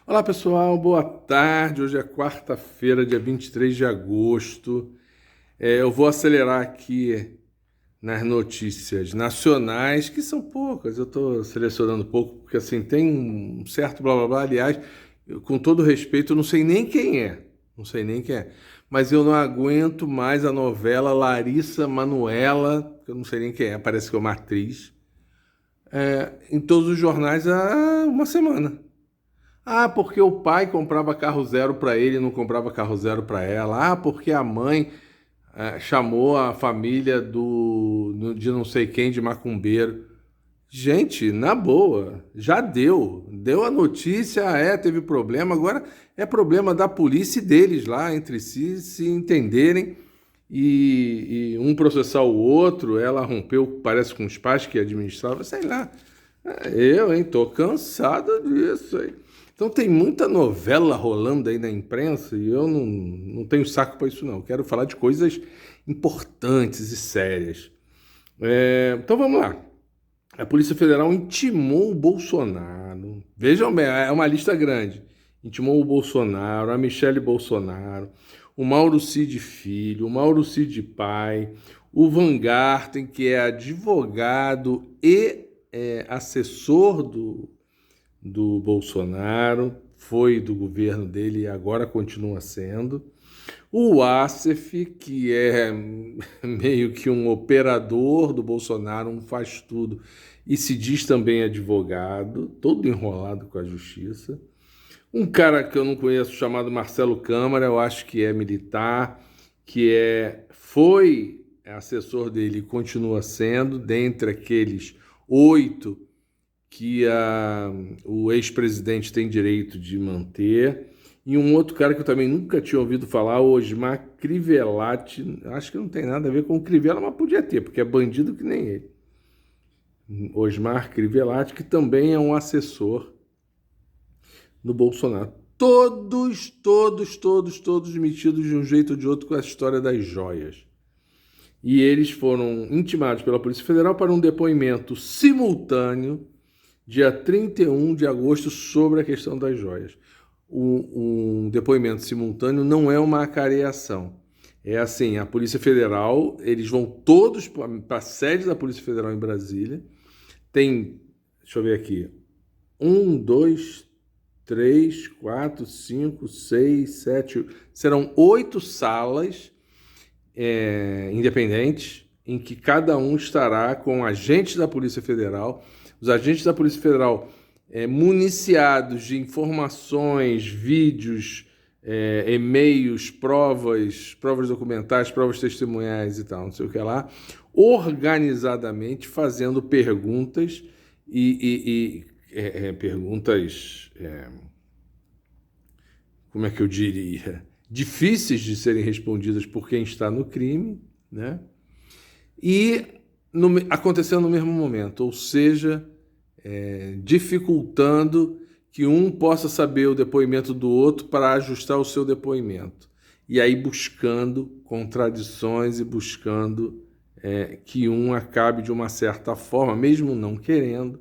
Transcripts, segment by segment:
Olá pessoal, boa tarde. Hoje é quarta-feira, dia 23 de agosto. Eu vou acelerar aqui nas notícias nacionais, que são poucas. Eu estou selecionando pouco, porque assim tem um certo blá blá blá. Aliás, com todo respeito, eu não sei nem quem é. Não sei nem quem é. Mas eu não aguento mais a novela Larissa Manoela, que eu não sei nem quem é, parece que é uma atriz, em todos os jornais há uma semana. Ah, porque o pai comprava carro zero para ele e não comprava carro zero para ela. Ah, porque a mãe chamou a família de não sei quem de macumbeiro. Gente, na boa, já deu. Deu a notícia, teve problema. Agora é problema da polícia e deles lá entre si se entenderem e um processar o outro. Ela rompeu, parece, com os pais que administravam, sei lá. Eu, hein, tô cansado disso aí. Então tem muita novela rolando aí na imprensa e eu não tenho saco para isso não. Quero falar de coisas importantes e sérias. Então vamos lá. A Polícia Federal intimou o Bolsonaro. Vejam bem, é uma lista grande. Intimou o Bolsonaro, a Michele Bolsonaro, o Mauro Cid Filho, o Mauro Cid Pai, o Van Garten, que é advogado e assessor do Bolsonaro, foi do governo dele e agora continua sendo. O Assef, que é meio que um operador do Bolsonaro, um faz tudo, e se diz também advogado, todo enrolado com a justiça. Um cara que eu não conheço, chamado Marcelo Câmara, eu acho que é militar, foi assessor dele e continua sendo, dentre aqueles 8 que o ex-presidente tem direito de manter. E um outro cara que eu também nunca tinha ouvido falar, o Osmar Crivellati, acho que não tem nada a ver com o Crivella, mas podia ter, porque é bandido que nem ele. Osmar Crivellati, que também é um assessor do Bolsonaro. Todos metidos de um jeito ou de outro com a história das joias. E eles foram intimados pela Polícia Federal para um depoimento simultâneo dia 31 de agosto, sobre a questão das joias. Um depoimento simultâneo não é uma acareação. É assim, a Polícia Federal, eles vão todos para a sede da Polícia Federal em Brasília. Tem, deixa eu ver aqui, 1, 2, 3, 4, 5, 6, 7, serão 8 salas independentes, em que cada um estará com agentes da Polícia Federal. Os agentes da Polícia Federal municiados de informações, vídeos, e-mails, provas documentais, provas testemunhais e tal, não sei o que lá, organizadamente fazendo perguntas perguntas, como é que eu diria, difíceis de serem respondidas por quem está no crime, né? E acontecendo no mesmo momento, ou seja, dificultando que um possa saber o depoimento do outro para ajustar o seu depoimento. E aí buscando contradições e buscando que um acabe de uma certa forma, mesmo não querendo,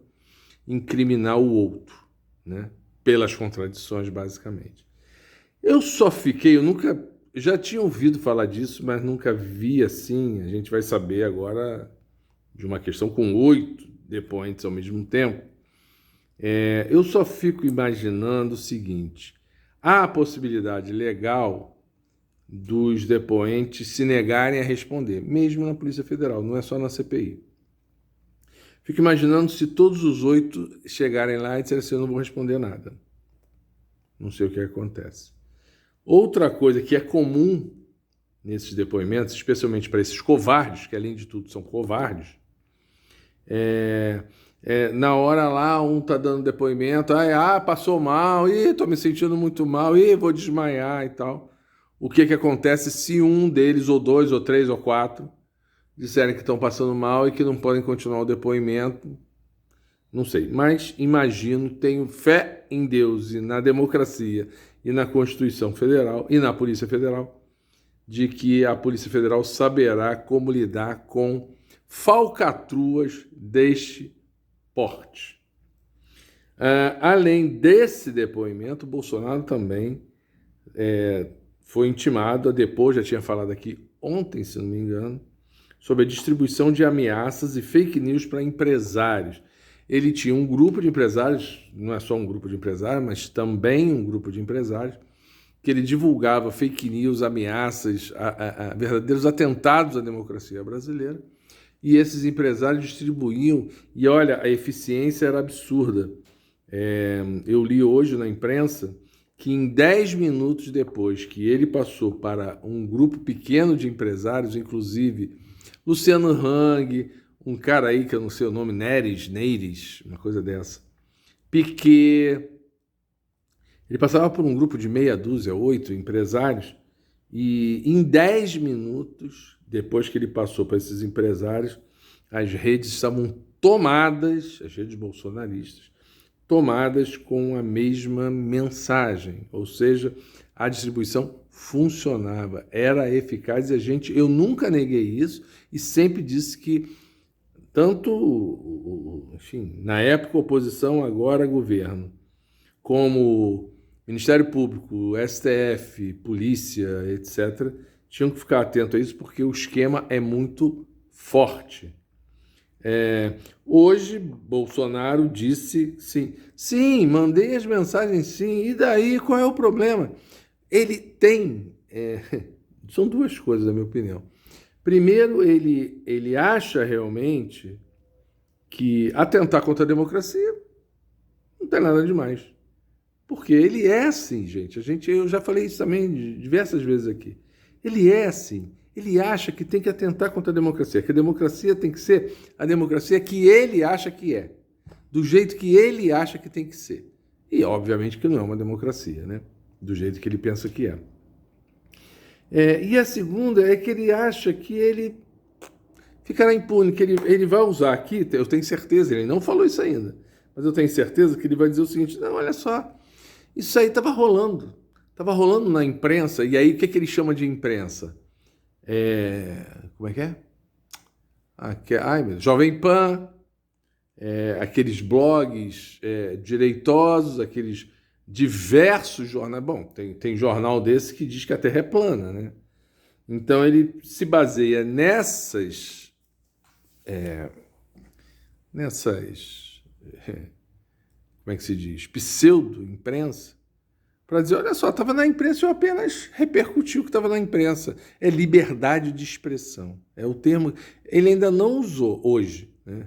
incriminar o outro, né? Pelas contradições, basicamente. Eu nunca, já tinha ouvido falar disso, mas nunca vi assim. A gente vai saber agora de uma questão com 8 depoentes ao mesmo tempo. Eu só fico imaginando o seguinte: há a possibilidade legal dos depoentes se negarem a responder, mesmo na Polícia Federal, não é só na CPI. Fico imaginando se todos os 8 chegarem lá e disserem assim: eu não vou responder nada. Não sei o que acontece. Outra coisa que é comum nesses depoimentos, especialmente para esses covardes, que além de tudo são covardes, na hora lá um tá dando depoimento, passou mal, tô me sentindo muito mal, vou desmaiar e tal. O que acontece se um deles, ou 2, ou 3, ou 4, disserem que estão passando mal e que não podem continuar o depoimento? Não sei, mas imagino, tenho fé em Deus e na democracia e na Constituição Federal e na Polícia Federal, de que a Polícia Federal saberá como lidar com falcatruas deste porte. Além desse depoimento, Bolsonaro também foi intimado a depor, já tinha falado aqui ontem, se não me engano, sobre a distribuição de ameaças e fake news para empresários. Ele tinha um grupo de empresários, não é só um grupo de empresários, mas também um grupo de empresários, que ele divulgava fake news, ameaças, a verdadeiros atentados à democracia brasileira, e esses empresários distribuíam, e olha, a eficiência era absurda. Eu li hoje na imprensa que em 10 minutos depois que ele passou para um grupo pequeno de empresários, inclusive Luciano Hang, um cara aí que eu não sei o nome, Neires, uma coisa dessa, Piquet, ele passava por um grupo de meia dúzia, 8 empresários, e em 10 minutos, depois que ele passou para esses empresários, as redes estavam tomadas, as redes bolsonaristas, tomadas com a mesma mensagem, ou seja, a distribuição funcionava, era eficaz e eu nunca neguei isso e sempre disse que tanto, enfim, na época oposição, agora governo, como Ministério Público, STF, polícia, etc., tinham que ficar atento a isso porque o esquema é muito forte. Hoje, Bolsonaro disse sim, mandei as mensagens sim, e daí qual é o problema? Ele tem, são duas coisas, na minha opinião. Primeiro, ele acha realmente que atentar contra a democracia não tem nada demais. Porque ele é assim, gente. Eu já falei isso também diversas vezes aqui. Ele é assim. Ele acha que tem que atentar contra a democracia, que a democracia tem que ser a democracia que ele acha que é, do jeito que ele acha que tem que ser. E, obviamente, que não é uma democracia, né? Do jeito que ele pensa que é. E a segunda é que ele acha que ele ficará impune, que ele vai usar aqui, eu tenho certeza, ele não falou isso ainda, mas eu tenho certeza que ele vai dizer o seguinte: não, olha só, isso aí estava rolando na imprensa, e aí o que ele chama de imprensa? Como é que é? Jovem Pan, aqueles blogs direitosos, aqueles diversos jornais. Bom, tem jornal desse que diz que a Terra é plana, né? Então ele se baseia nessas como é que se diz? Pseudo-imprensa, para dizer, olha só, estava na imprensa, eu apenas repercuti o que estava na imprensa. É liberdade de expressão. É o termo. Ele ainda não usou hoje, né?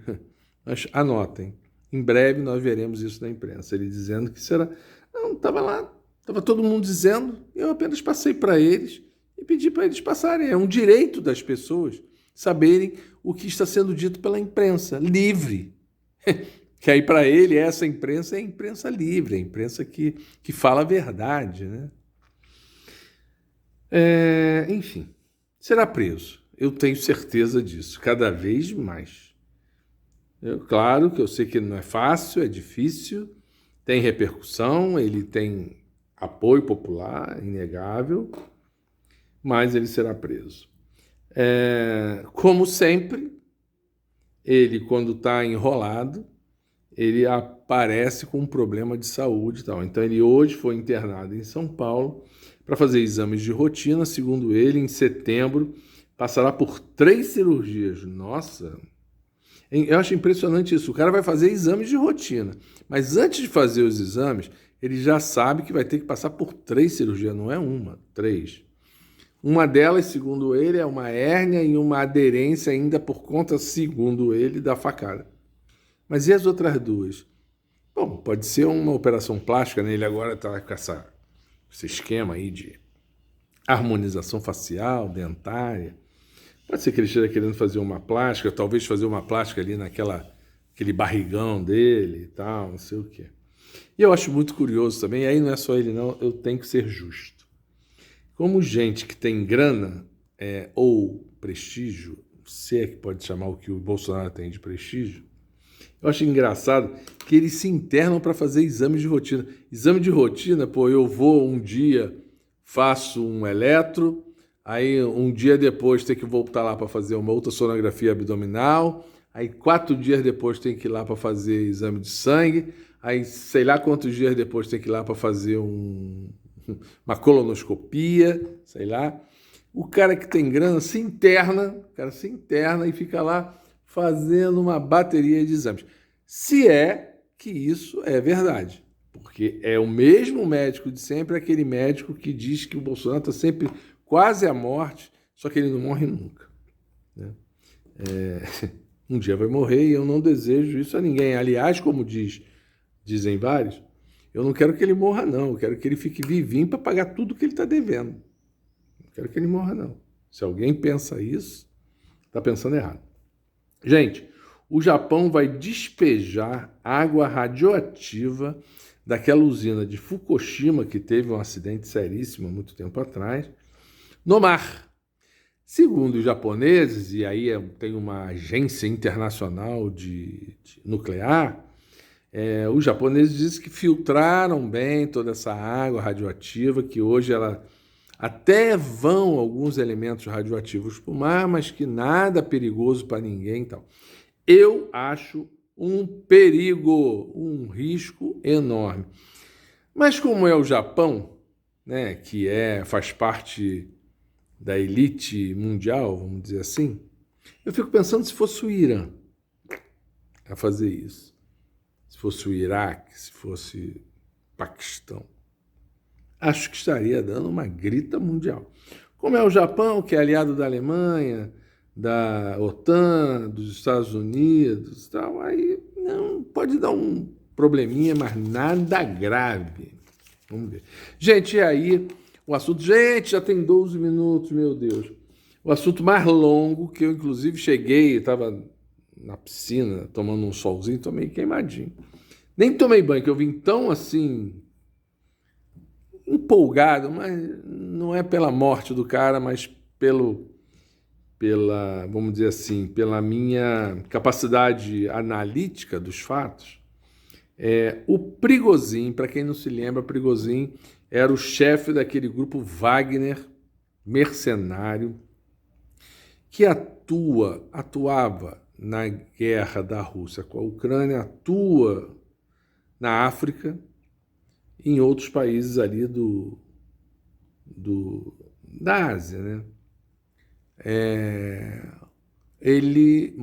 Mas anotem. Em breve nós veremos isso na imprensa. Ele dizendo que será. Não, estava lá, estava todo mundo dizendo, eu apenas passei para eles e pedi para eles passarem. É um direito das pessoas saberem o que está sendo dito pela imprensa, livre. Que aí para ele essa imprensa é a imprensa livre, a imprensa que fala a verdade, né? Enfim, será preso. Eu tenho certeza disso, cada vez mais. Claro que eu sei que não é fácil, é difícil, tem repercussão, ele tem apoio popular, inegável, mas ele será preso. Como sempre, ele, quando está enrolado, ele aparece com um problema de saúde e tal. Então, ele hoje foi internado em São Paulo para fazer exames de rotina. Segundo ele, em setembro, passará por 3 cirurgias. Nossa! Eu acho impressionante isso. O cara vai fazer exames de rotina, mas antes de fazer os exames, ele já sabe que vai ter que passar por 3 cirurgias. Não é uma, 3. Uma delas, segundo ele, é uma hérnia e uma aderência ainda por conta, segundo ele, da facada. Mas e as outras 2? Bom, pode ser uma operação plástica, né? Ele agora está com esse esquema aí de harmonização facial, dentária. Pode ser que ele esteja querendo fazer uma plástica, talvez fazer uma plástica ali aquele barrigão dele e tal, não sei o quê. E eu acho muito curioso também, e aí não é só ele não, eu tenho que ser justo. Como gente que tem grana ou prestígio, se é que pode chamar o que o Bolsonaro tem de prestígio, eu acho engraçado que eles se internam para fazer exames de rotina. Exame de rotina, eu vou um dia, faço um eletro, aí um dia depois tem que voltar lá para fazer uma ultrassonografia abdominal, aí 4 dias depois tem que ir lá para fazer exame de sangue, aí sei lá quantos dias depois tem que ir lá para fazer uma colonoscopia, sei lá. O cara que tem grana o cara se interna e fica lá fazendo uma bateria de exames. Se é que isso é verdade. Porque é o mesmo médico de sempre, aquele médico que diz que o Bolsonaro está sempre quase à morte, só que ele não morre nunca. Né? Um dia vai morrer e eu não desejo isso a ninguém. Aliás, como dizem vários, eu não quero que ele morra, não. Eu quero que ele fique vivinho para pagar tudo que ele está devendo. Não quero que ele morra, não. Se alguém pensa isso, está pensando errado. Gente, o Japão vai despejar água radioativa daquela usina de Fukushima, que teve um acidente seríssimo há muito tempo atrás, no mar. Segundo os japoneses, e aí tem uma agência internacional de nuclear, os japoneses dizem que filtraram bem toda essa água radioativa, que hoje ela até vão alguns elementos radioativos para o mar, mas que nada perigoso para ninguém e tal. Eu acho um perigo, um risco enorme. Mas como é o Japão, né, que faz parte da elite mundial, vamos dizer assim, eu fico pensando se fosse o Irã a fazer isso, se fosse o Iraque, se fosse o Paquistão, acho que estaria dando uma grita mundial. Como é o Japão, que é aliado da Alemanha, da OTAN, dos Estados Unidos, tal, aí não pode dar um probleminha, mas nada grave. Vamos ver. Gente, e aí o assunto... Gente, já tem 12 minutos, meu Deus. O assunto mais longo, que eu inclusive cheguei, estava na piscina, tomando um solzinho, tomei queimadinho. Nem tomei banho, que eu vim tão assim... empolgado, mas não é pela morte do cara, mas vamos dizer assim, pela minha capacidade analítica dos fatos. O Prigozhin, para quem não se lembra, Prigozhin era o chefe daquele grupo Wagner, mercenário, que atuava na guerra da Rússia com a Ucrânia, atua na África, em outros países ali da Ásia, né? Ele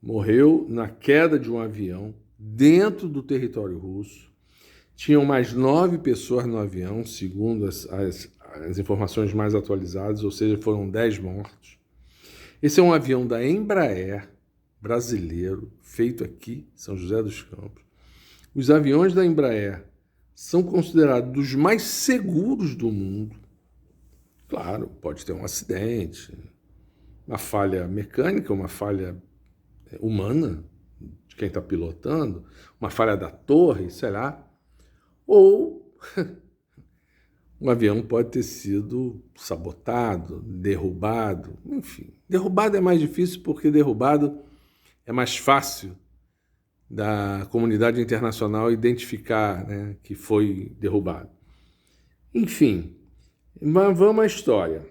morreu na queda de um avião dentro do território russo. Tinham mais 9 pessoas no avião, segundo as informações mais atualizadas, ou seja, foram 10 mortos. Esse é um avião da Embraer, brasileiro, feito aqui, São José dos Campos. Os aviões da Embraer são considerados dos mais seguros do mundo. Claro, pode ter um acidente, uma falha mecânica, uma falha humana de quem está pilotando, uma falha da torre, sei lá, ou um avião pode ter sido sabotado, derrubado, enfim. Derrubado é mais difícil porque derrubado é mais fácil da comunidade internacional identificar, né, que foi derrubado. Enfim, mas vamos à história.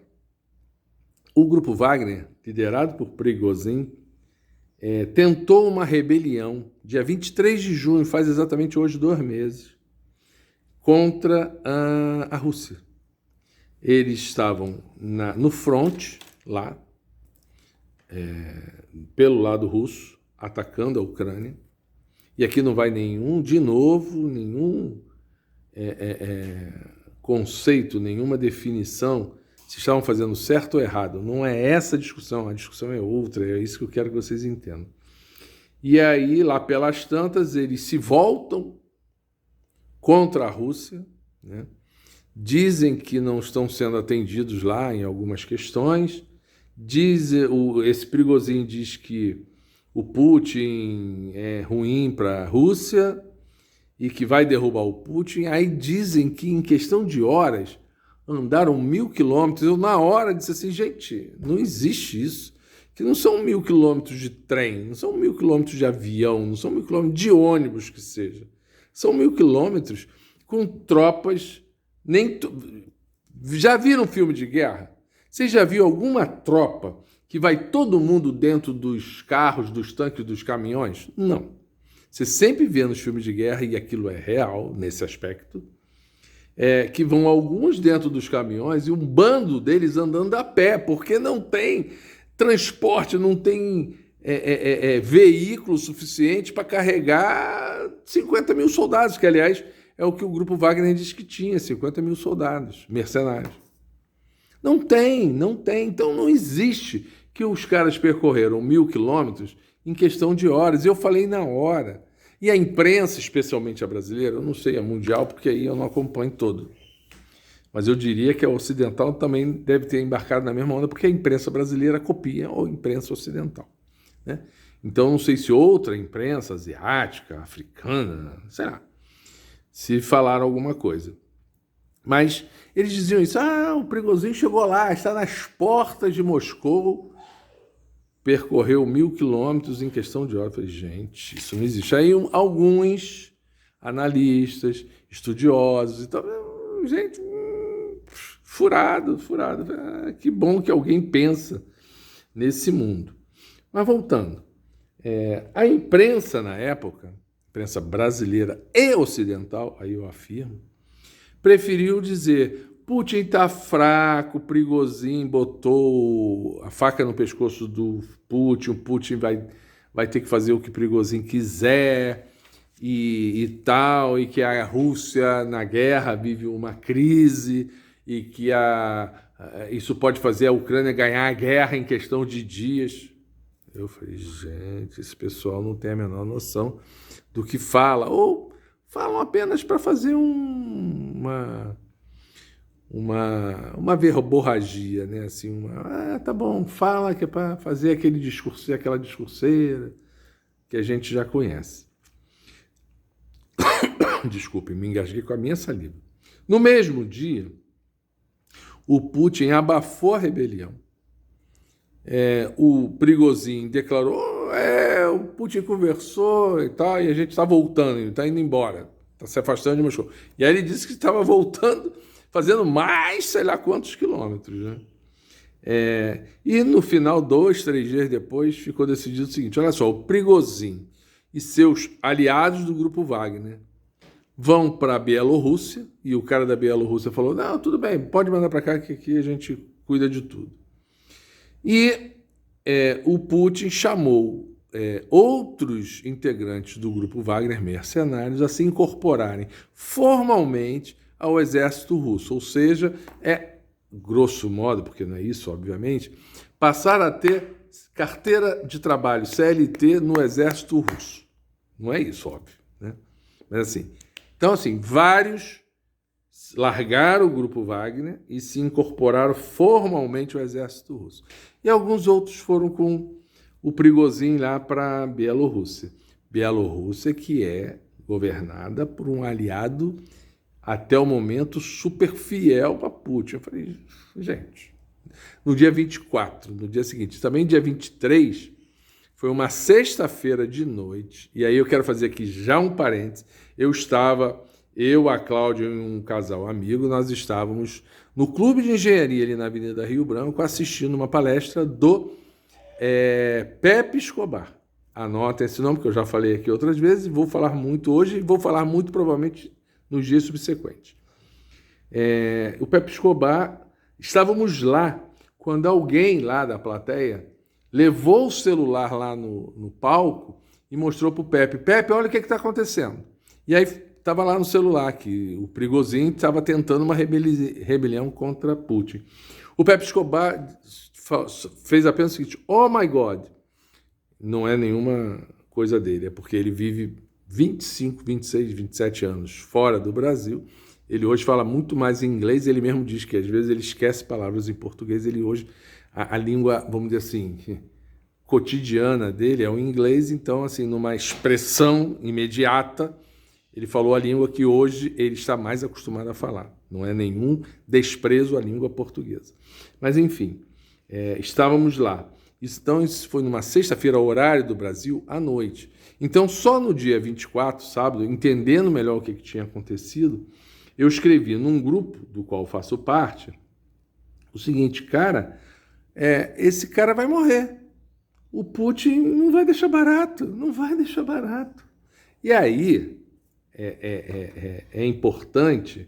O grupo Wagner, liderado por Prigozhin, tentou uma rebelião, dia 23 de junho, faz exatamente hoje 2 meses, contra a Rússia. Eles estavam no fronte, lá, pelo lado russo, atacando a Ucrânia. E aqui não vai nenhum conceito, nenhuma definição se estavam fazendo certo ou errado. Não é essa a discussão é outra, é isso que eu quero que vocês entendam. E aí, lá pelas tantas, eles se voltam contra a Rússia, né? Dizem que não estão sendo atendidos lá em algumas questões. Esse Prigozhin diz que o Putin é ruim para a Rússia e que vai derrubar o Putin. Aí dizem que em questão de horas andaram 1.000 quilômetros. Eu na hora disse assim, gente, não existe isso. Que não são 1.000 quilômetros de trem, não são 1.000 quilômetros de avião, não são 1.000 quilômetros de ônibus que seja. São 1.000 quilômetros com tropas. Já viram filme de guerra? Você já viu alguma tropa que vai todo mundo dentro dos carros, dos tanques, dos caminhões? Não. Você sempre vê nos filmes de guerra, e aquilo é real nesse aspecto, que vão alguns dentro dos caminhões e um bando deles andando a pé, porque não tem transporte, não tem veículo suficiente para carregar 50 mil soldados, que, aliás, é o que o Grupo Wagner diz que tinha, 50 mil soldados, mercenários. Não tem. Então não existe que os caras percorreram 1.000 quilômetros em questão de horas. Eu falei na hora. E a imprensa, especialmente a brasileira, eu não sei a mundial, porque aí eu não acompanho todo. Mas eu diria que a ocidental também deve ter embarcado na mesma onda, porque a imprensa brasileira copia a imprensa ocidental, né? Então não sei se outra imprensa asiática, africana, sei lá, se falaram alguma coisa. Mas eles diziam isso, o Prigozhin chegou lá, está nas portas de Moscou, percorreu 1.000 quilômetros em questão de horas. Eu falei, gente, isso não existe. Aí alguns analistas, estudiosos e tal, gente, furado. Que bom que alguém pensa nesse mundo. Mas voltando, a imprensa na época, imprensa brasileira e ocidental, aí eu afirmo, preferiu dizer: Putin está fraco, Prigozhin botou a faca no pescoço do Putin, o Putin vai ter que fazer o que Prigozhin quiser e tal, e que a Rússia na guerra vive uma crise e que isso pode fazer a Ucrânia ganhar a guerra em questão de dias. Eu falei, gente, esse pessoal não tem a menor noção do que fala, ou falam apenas para fazer uma verborragia, né? Assim, tá bom, fala que é para fazer aquele discurso, aquela discurseira que a gente já conhece. Desculpe, me engasguei com a minha saliva. No mesmo dia, o Putin abafou a rebelião. O Prigozhin declarou, o Putin conversou e tal, e a gente está voltando, está indo embora, está se afastando de Moscou. E aí ele disse que estava voltando, fazendo mais sei lá quantos quilômetros, né? E no final, 2, 3 dias depois, ficou decidido o seguinte, olha só, o Prigozhin e seus aliados do Grupo Wagner vão para a Bielorrússia, e o cara da Bielorrússia falou, não, tudo bem, pode mandar para cá que aqui a gente cuida de tudo. E o Putin chamou outros integrantes do Grupo Wagner, mercenários, a se incorporarem formalmente ao exército russo, ou seja, grosso modo, porque não é isso, obviamente, passar a ter carteira de trabalho, CLT, no exército russo. Não é isso, óbvio, né? Mas assim, então assim, vários largaram o Grupo Wagner e se incorporaram formalmente ao exército russo. E alguns outros foram com o Prigozhin lá para a Bielorrússia. Bielorrússia que é governada por um aliado, até o momento, super fiel a Putin. Eu falei, gente, no dia 24, no dia seguinte, também dia 23, foi uma sexta-feira de noite, e aí eu quero fazer aqui já um parênteses, eu, a Cláudia e um casal amigo, nós estávamos no Clube de Engenharia ali na Avenida Rio Branco assistindo uma palestra do Pepe Escobar. Anotem esse nome, que eu já falei aqui outras vezes, vou falar muito hoje e vou falar muito provavelmente nos dias subsequentes. O Pepe Escobar, estávamos lá quando alguém lá da plateia levou o celular lá no palco e mostrou para o Pepe, Pepe, olha o que está acontecendo. E aí estava lá no celular que o Prigozhin estava tentando uma rebelião contra Putin. O Pepe Escobar fez apenas o seguinte, oh my God, não é nenhuma coisa dele, é porque ele vive 25, 26, 27 anos fora do Brasil, ele hoje fala muito mais em inglês, ele mesmo diz que às vezes ele esquece palavras em português, ele hoje, a língua, vamos dizer assim, cotidiana dele é o inglês, então assim, numa expressão imediata, ele falou a língua que hoje ele está mais acostumado a falar. Não é nenhum desprezo à língua portuguesa. Mas, enfim, estávamos lá. Então, isso foi numa sexta-feira, horário do Brasil, à noite. Então, só no dia 24, sábado, entendendo melhor o que tinha acontecido, eu escrevi num grupo do qual faço parte o seguinte, cara, esse cara vai morrer. O Putin não vai deixar barato, não vai deixar barato. E aí é importante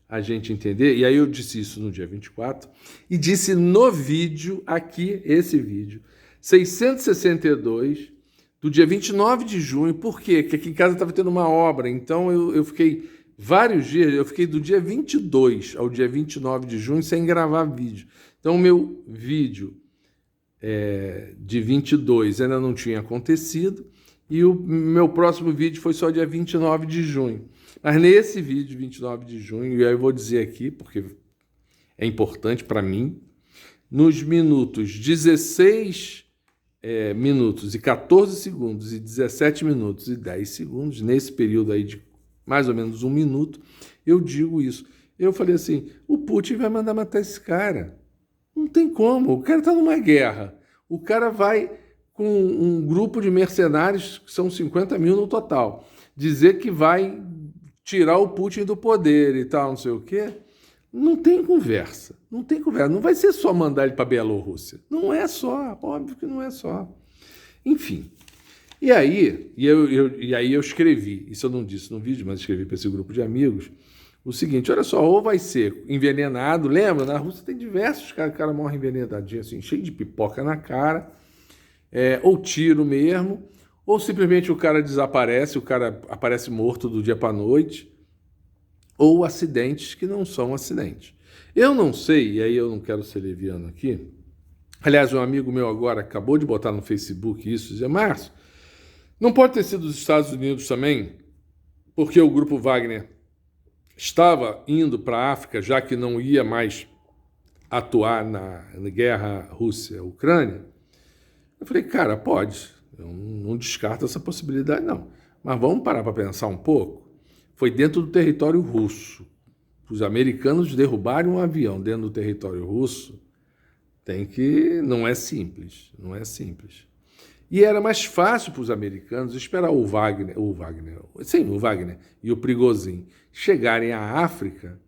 a gente entender, e aí eu disse isso no dia 24, e disse no vídeo, aqui, esse vídeo, 662, do dia 29 de junho, por quê? Porque aqui em casa estava tendo uma obra, então eu fiquei vários dias, eu fiquei do dia 22 ao dia 29 de junho sem gravar vídeo. Então o meu vídeo de 22 ainda não tinha acontecido, e o meu próximo vídeo foi só dia 29 de junho. Mas nesse vídeo, 29 de junho, e aí eu vou dizer aqui, porque é importante para mim, nos minutos 16 minutos e 14 segundos e 17 minutos e 10 segundos, nesse período aí de mais ou menos 1 minuto, eu digo isso. Eu falei assim, o Putin vai mandar matar esse cara. Não tem como, o cara está numa guerra. O cara vai com um grupo de mercenários, que são 50 mil no total, dizer que vai tirar o Putin do poder e tal, não sei o quê. Não tem conversa, não tem conversa. Não vai ser só mandar ele para a Bielorrússia. Não é só, óbvio que não é só. Enfim. E aí eu escrevi, isso eu não disse no vídeo, mas escrevi para esse grupo de amigos, o seguinte, olha só, ou vai ser envenenado, lembra? Na Rússia tem diversos caras, o cara morre envenenadinho, assim, cheio de pipoca na cara, ou tiro mesmo, ou simplesmente o cara desaparece, o cara aparece morto do dia para a noite, ou acidentes que não são acidentes. Eu não sei, e aí eu não quero ser leviano aqui, aliás, um amigo meu agora acabou de botar no Facebook isso, dizia, Márcio, não pode ter sido dos Estados Unidos também, porque o grupo Wagner estava indo para a África, já que não ia mais atuar na guerra Rússia-Ucrânia. Eu falei, cara, pode. Eu não descarto essa possibilidade, não. Mas vamos parar para pensar um pouco. Foi dentro do território russo. Os americanos derrubarem um avião dentro do território russo, não é simples, não é simples. E era mais fácil para os americanos esperar o Wagner e o Prigozhin chegarem à África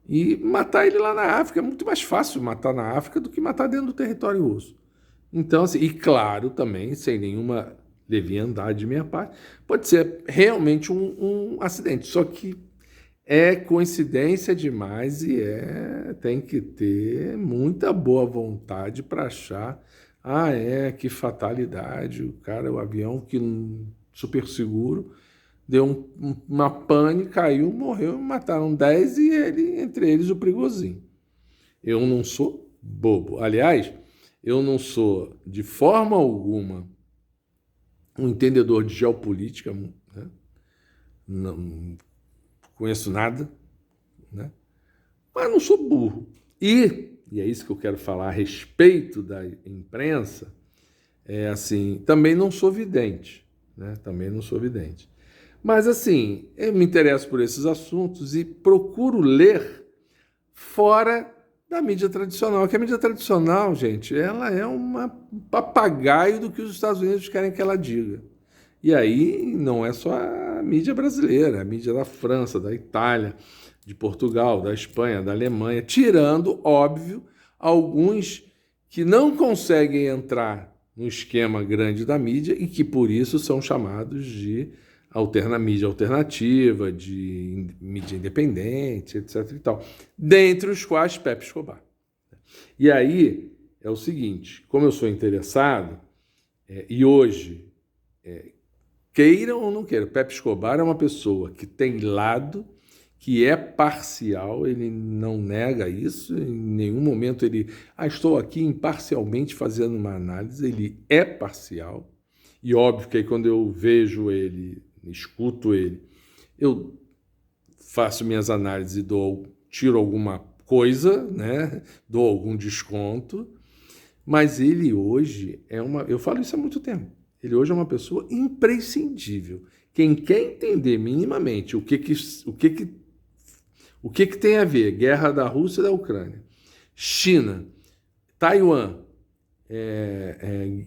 e matar ele lá na África. É muito mais fácil matar na África do que matar dentro do território russo. Então, assim, e claro, também, sem nenhuma leviandade de minha parte, pode ser realmente um acidente. Só que é coincidência demais e tem que ter muita boa vontade para achar que fatalidade, o avião que super seguro, deu uma pane, caiu, morreu, mataram 10 e entre eles o Prigozhin. Eu não sou bobo. Aliás, eu não sou de forma alguma um entendedor de geopolítica, né? Não conheço nada, né? Mas não sou burro. E é isso que eu quero falar a respeito da imprensa, também não sou vidente, né? Também não sou vidente. Mas, assim, eu me interesso por esses assuntos e procuro ler fora da mídia tradicional. Que a mídia tradicional, gente, ela é um papagaio do que os Estados Unidos querem que ela diga. E aí não é só a mídia brasileira, a mídia da França, da Itália, de Portugal, da Espanha, da Alemanha, tirando, óbvio, alguns que não conseguem entrar no esquema grande da mídia e que, por isso, são chamados de mídia alternativa, de mídia independente, etc. e tal, dentre os quais Pepe Escobar. E aí é o seguinte, como eu sou interessado, e hoje, queiram ou não queiram, Pepe Escobar é uma pessoa que tem lado, que é parcial, ele não nega isso, em nenhum momento ele, estou aqui imparcialmente fazendo uma análise, ele é parcial, e óbvio que aí quando eu vejo ele, escuto ele, eu faço minhas análises e tiro alguma coisa, né? Dou algum desconto, mas ele hoje eu falo isso há muito tempo, ele hoje é uma pessoa imprescindível. Quem quer entender minimamente o que tem a ver guerra da Rússia e da Ucrânia, China, Taiwan,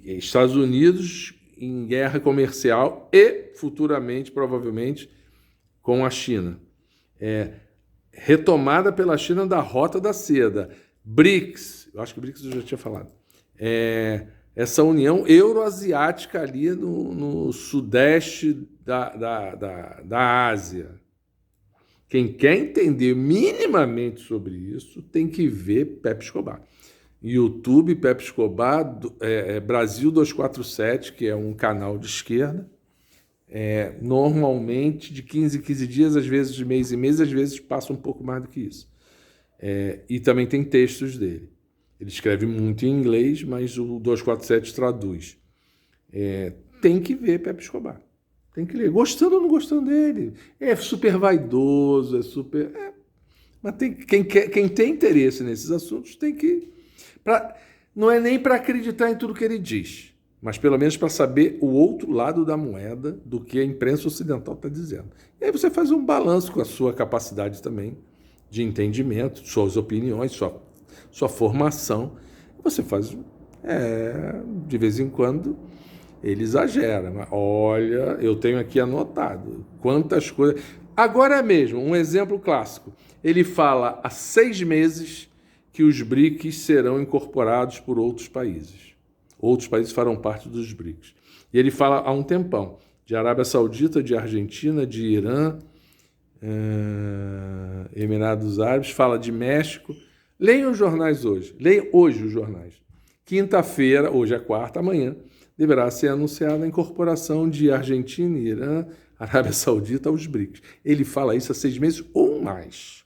Estados Unidos em guerra comercial e futuramente, provavelmente, com a China. Retomada pela China da Rota da Seda, BRICS, eu acho que BRICS eu já tinha falado, essa união euroasiática ali no sudeste da Ásia. Quem quer entender minimamente sobre isso tem que ver Pepe Escobar. YouTube, Pepe Escobar, Brasil 247, que é um canal de esquerda, normalmente de 15 em 15 dias, às vezes de mês em mês, às vezes passa um pouco mais do que isso. E também tem textos dele. Ele escreve muito em inglês, mas o 247 traduz. Tem que ver Pepe Escobar. Tem que ler. Gostando ou não gostando dele. É super vaidoso, é super... Mas quem tem interesse nesses assuntos tem que... não é nem para acreditar em tudo que ele diz, mas pelo menos para saber o outro lado da moeda do que a imprensa ocidental está dizendo. E aí você faz um balanço com a sua capacidade também de entendimento, suas opiniões, sua formação. Você faz... de vez em quando ele exagera. Mas olha, eu tenho aqui anotado quantas coisas... Agora mesmo, um exemplo clássico. Ele fala há 6 meses que os BRICS serão incorporados por outros países. Outros países farão parte dos BRICS. E ele fala há um tempão de Arábia Saudita, de Argentina, de Irã, Emirados Árabes, fala de México. Leiam os jornais hoje. Leiam hoje os jornais. Quinta-feira, hoje é quarta, amanhã, deverá ser anunciada a incorporação de Argentina, Irã, Arábia Saudita aos BRICS. Ele fala isso há 6 meses ou mais.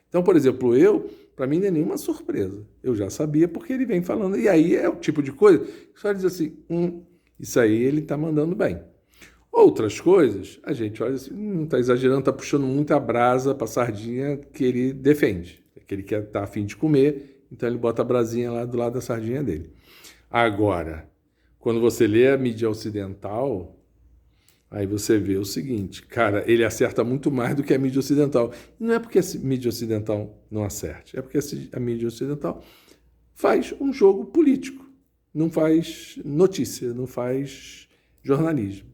Então, por exemplo, para mim não é nenhuma surpresa. Eu já sabia porque ele vem falando. E aí é o tipo de coisa que só diz assim, isso aí ele está mandando bem. Outras coisas, a gente olha assim, está exagerando, está puxando muita brasa para a sardinha que ele defende, que ele quer estar a fim de comer, então ele bota a brasinha lá do lado da sardinha dele. Agora, quando você lê a mídia ocidental, aí você vê o seguinte, cara, ele acerta muito mais do que a mídia ocidental. E não é porque a mídia ocidental não acerte, é porque a mídia ocidental faz um jogo político, não faz notícia, não faz jornalismo.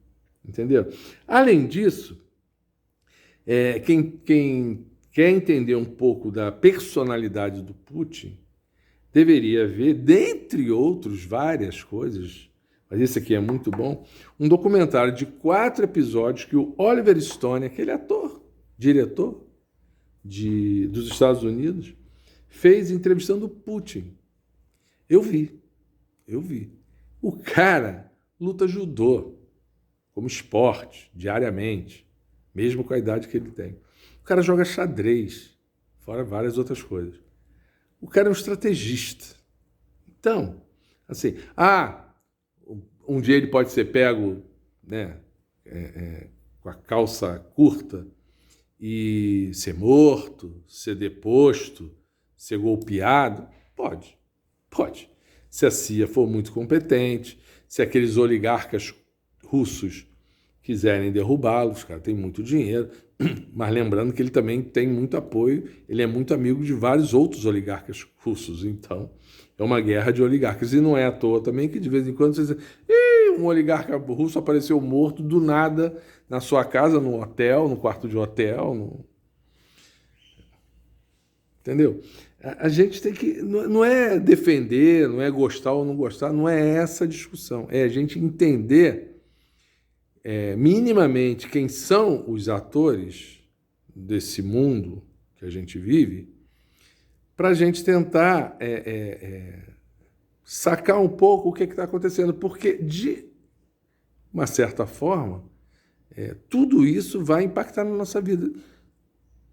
Entendeu? Além disso, quem quer entender um pouco da personalidade do Putin deveria ver, dentre outros, várias coisas, mas esse aqui é muito bom, um documentário de 4 episódios que o Oliver Stone, aquele ator, diretor dos Estados Unidos, fez entrevistando o Putin. Eu vi. O cara luta judô como esporte, diariamente, mesmo com a idade que ele tem. O cara joga xadrez, fora várias outras coisas. O cara é um estrategista. Então, assim, um dia ele pode ser pego, né, com a calça curta e ser morto, ser deposto, ser golpeado? Pode. Se a CIA for muito competente, se aqueles oligarcas russos quiserem derrubá-lo, os caras têm muito dinheiro, mas lembrando que ele também tem muito apoio, ele é muito amigo de vários outros oligarcas russos, então é uma guerra de oligarcas, e não é à toa também que de vez em quando você diz, um oligarca russo apareceu morto do nada na sua casa, no hotel, no quarto de hotel, entendeu? A gente tem que, não é defender, não é gostar ou não gostar, não é essa a discussão, é a gente entender minimamente quem são os atores desse mundo que a gente vive, para a gente tentar sacar um pouco o que está acontecendo, porque de uma certa forma tudo isso vai impactar na nossa vida.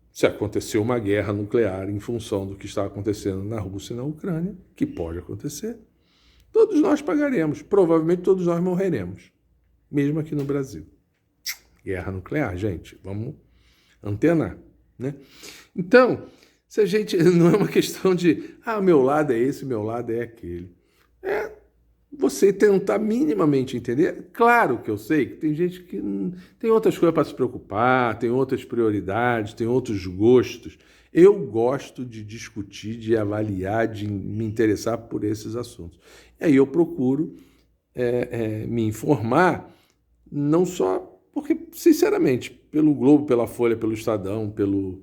Se acontecer uma guerra nuclear em função do que está acontecendo na Rússia e na Ucrânia, que pode acontecer, todos nós pagaremos, provavelmente todos nós morreremos. Mesmo aqui no Brasil. Guerra nuclear, gente, vamos antenar, né? Então, se a gente... Não é uma questão de, meu lado é esse, meu lado é aquele. É você tentar minimamente entender. Claro que eu sei que tem gente que tem outras coisas para se preocupar, tem outras prioridades, tem outros gostos. Eu gosto de discutir, de avaliar, de me interessar por esses assuntos. E aí eu procuro me informar, não só porque, sinceramente, pelo Globo, pela Folha, pelo Estadão, pelo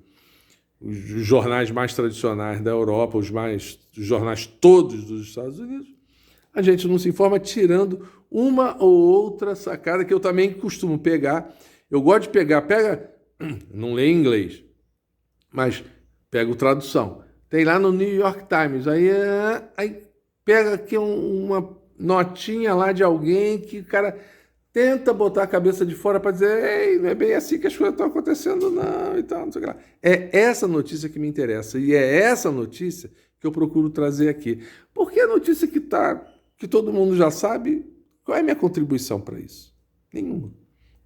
os jornais mais tradicionais da Europa, os jornais todos dos Estados Unidos, a gente não se informa, tirando uma ou outra sacada que eu também costumo pegar. Eu gosto de pega, não leio em inglês, mas pego tradução. Tem lá no New York Times, aí pega aqui uma notinha lá de alguém que o cara tenta botar a cabeça de fora para dizer: ei, não é bem assim que as coisas estão acontecendo, não, e tal, não sei o que lá. É essa notícia que me interessa, e é essa notícia que eu procuro trazer aqui. Porque a notícia que todo mundo já sabe, qual é a minha contribuição para isso? Nenhuma.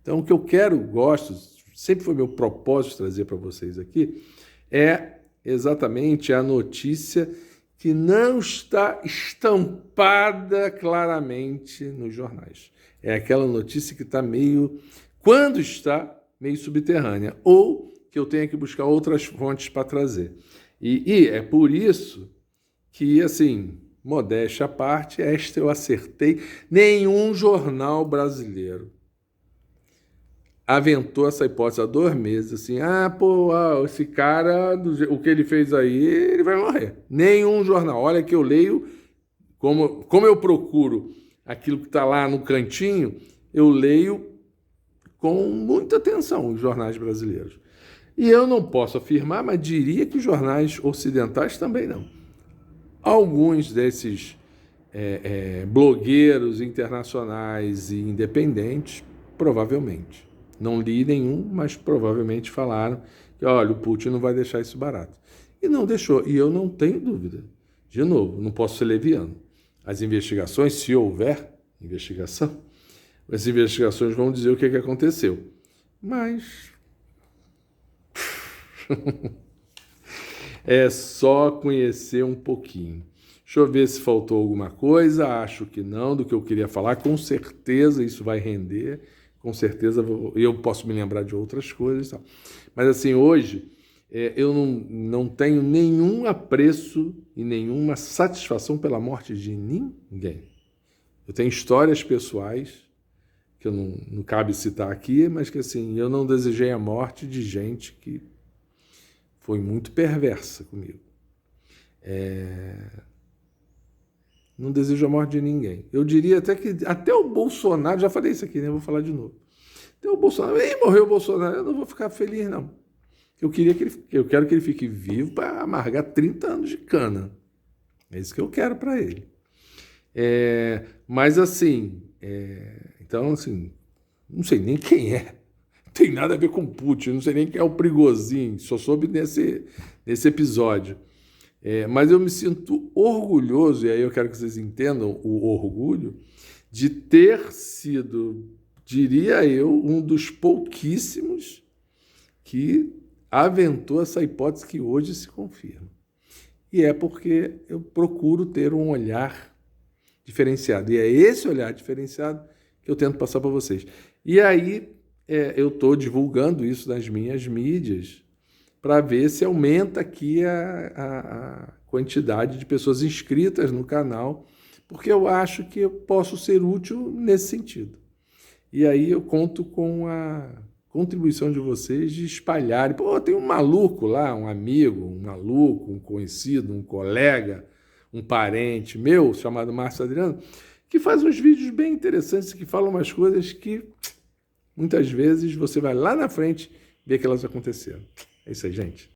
Então, o que eu quero, gosto, sempre foi meu propósito trazer para vocês aqui, é exatamente a notícia que não está estampada claramente nos jornais. É aquela notícia que está quando está, meio subterrânea, ou que eu tenho que buscar outras fontes para trazer. E é por isso que, assim, modéstia à parte, esta eu acertei. Nenhum jornal brasileiro aventou essa hipótese há 2 meses, assim, esse cara, o que ele fez aí, ele vai morrer. Nenhum jornal. Olha que eu leio, como eu procuro aquilo que está lá no cantinho, eu leio com muita atenção os jornais brasileiros. E eu não posso afirmar, mas diria que os jornais ocidentais também não. Alguns desses blogueiros internacionais e independentes, provavelmente. Não li nenhum, mas provavelmente falaram que, olha, o Putin não vai deixar isso barato. E não deixou. E eu não tenho dúvida. De novo, não posso ser leviano. As investigações, se houver investigação, as investigações vão dizer o que aconteceu. Mas é só conhecer um pouquinho. Deixa eu ver se faltou alguma coisa. Acho que não, do que eu queria falar. Com certeza isso vai render. Com certeza eu posso me lembrar de outras coisas. Tal. Mas assim, hoje eu não tenho nenhum apreço e nenhuma satisfação pela morte de ninguém. Eu tenho histórias pessoais que não cabe citar aqui, mas que assim, eu não desejei a morte de gente que foi muito perversa comigo. Não desejo a morte de ninguém. Eu diria até que até o Bolsonaro, já falei isso aqui, né? Vou falar de novo. Até o Bolsonaro, morreu o Bolsonaro, eu não vou ficar feliz, não. Eu quero que ele fique vivo para amargar 30 anos de cana. É isso que eu quero para ele. Mas assim, então assim, não sei nem quem é. Não tem nada a ver com Putin, não sei nem quem é o Prigozhin, só soube nesse episódio. Mas eu me sinto orgulhoso, e aí eu quero que vocês entendam o orgulho, de ter sido, diria eu, um dos pouquíssimos que aventou essa hipótese que hoje se confirma. E é porque eu procuro ter um olhar diferenciado. E é esse olhar diferenciado que eu tento passar para vocês. E aí eu estou divulgando isso nas minhas mídias, para ver se aumenta aqui a quantidade de pessoas inscritas no canal, porque eu acho que eu posso ser útil nesse sentido. E aí eu conto com a contribuição de vocês de espalharem. Tem um maluco lá, um amigo, um maluco, um conhecido, um colega, um parente meu, chamado Márcio Adriano, que faz uns vídeos bem interessantes, que falam umas coisas que muitas vezes você vai lá na frente ver que elas aconteceram. É isso aí, gente.